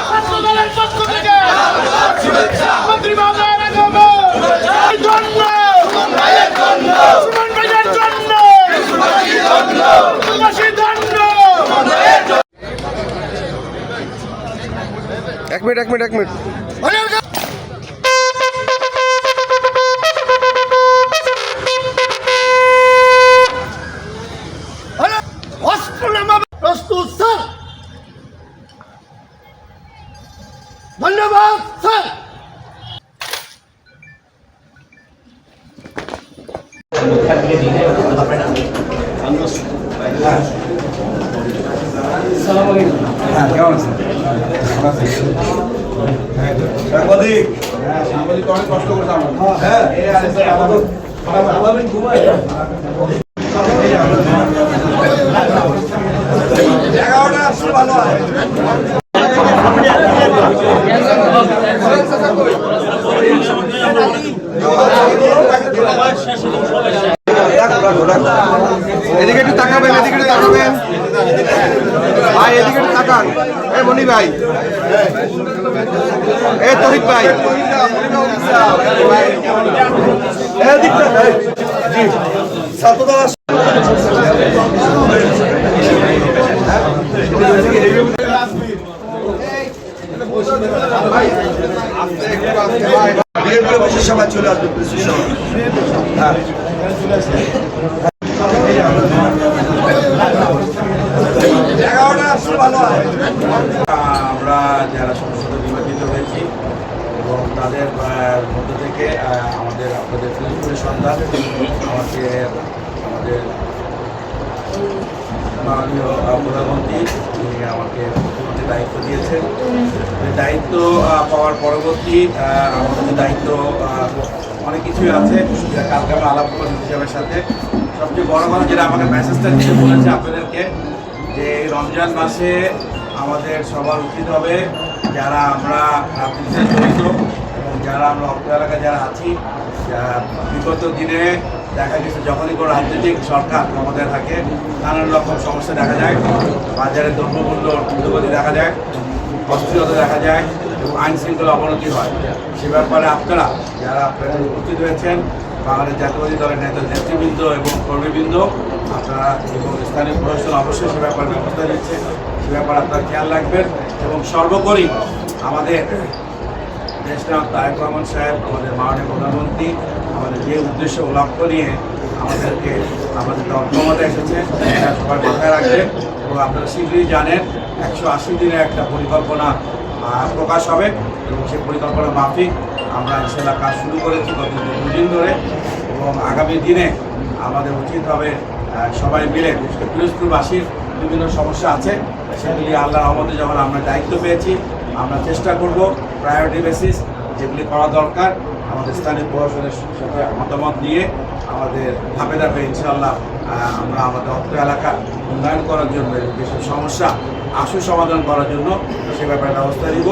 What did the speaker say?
ছাত্রদলের পক্ষ থেকে মন্ত্রী মহোদয়ের আগমন জন্য সুমন ভাইয়ের জন্য এক মিনিট প্রস্তুত স্যার। ধন্যবাদ স্যার। কেমন আছেন? সাংবাদিক অনেক কষ্ট করতাম। হ্যাঁ জায়গাটা আসলে ভালো হয়। এদিকে একটু তাকাবেন, ভাই এদিকে একটু তাকান। এই মনি ভাই, এ তহিদ ভাই, সবাই চলে আসবে। আমরা যারা সংসদ নির্বাচিত হয়েছি এবং তাদের মধ্য থেকে আমাদের আপনাদের ফিরোজপুরের সন্তান আমাদের মাননীয় প্রধানমন্ত্রী তিনি আমাকে মুখ্যমন্ত্রীর দায়িত্ব দিয়েছেন। দায়িত্ব পাওয়ার পরবর্তী আমাদের দায়িত্ব অনেক কিছুই আছে, যেটা কালকে আমরা আলাপ করবো হিসাবের সাথে। সবচেয়ে বড় কথা যেটা আমাকে মেসেজটা দিতে বলেছে আপনাদেরকে, যে রমজান মাসে আমাদের সবার উচিত হবে যারা আমরা রাজনীতিতে জড়িত এবং যারা আমরা অর্থ এলাকায় যারা আছি, বিগত দিনে দেখা গেছে যখনই কোনো রাজনৈতিক সরকার ক্ষমতায় থাকে নানান রকম সমস্যা দেখা যায়, বাজারে দ্রব্যমূল্য ঊর্ধ্বগতি দেখা যায়, অস্থিরতা দেখা যায় এবং আইন শৃঙ্খলা অবনতি হয়। সে ব্যাপারে আপনারা যারা আপনারা উপস্থিত হয়েছেন, বাংলাদেশ জাতীয়বাদী দলের নেতৃবৃন্দ এবং কর্মীবৃন্দ, আপনারা এবং স্থানীয় প্রশাসন অবশ্যই সে ব্যাপারে ব্যবস্থা নিচ্ছে, সে ব্যাপারে আপনারা খেয়াল রাখবেন। এবং সর্বোপরি আমাদের দেশনায়ক তারেক রহমান সাহেব, আমাদের মাননীয় প্রধানমন্ত্রী আমাদের যে উদ্দেশ্য লক্ষ্য নিয়ে আমাদেরকে আমাদের ক্ষমতা এসেছে সেটা সবাই মাথায় রাখবেন। এবং আপনারা শীঘ্রই জানেন 180 দিনের একটা পরিকল্পনা প্রকাশ হবে এবং সেই পরিকল্পনা মাফিক আমরা ইনশাল্লাহ কাজ শুরু করেছি গত 2 দিন ধরে। এবং আগামী দিনে আমাদের উচিত হবে সবাই মিলে, বিশেষ করে পিরোজপুরবাসীর বিভিন্ন সমস্যা আছে সেগুলি আল্লাহর রহমতে যখন আমরা দায়িত্ব পেয়েছি আমরা চেষ্টা করব প্রায়োরিটি বেসিস যেগুলি করা দরকার আমাদের স্থানীয় প্রশাসনের সাথে মতামত নিয়ে আমাদের ধাপে ধাপে ইনশাআল্লাহ আমরা আমাদের অর্থ এলাকা উন্নয়ন করার জন্য যেসব সমস্যা আশু সমাধান করার জন্য সে ব্যাপারে ব্যবস্থা নিব।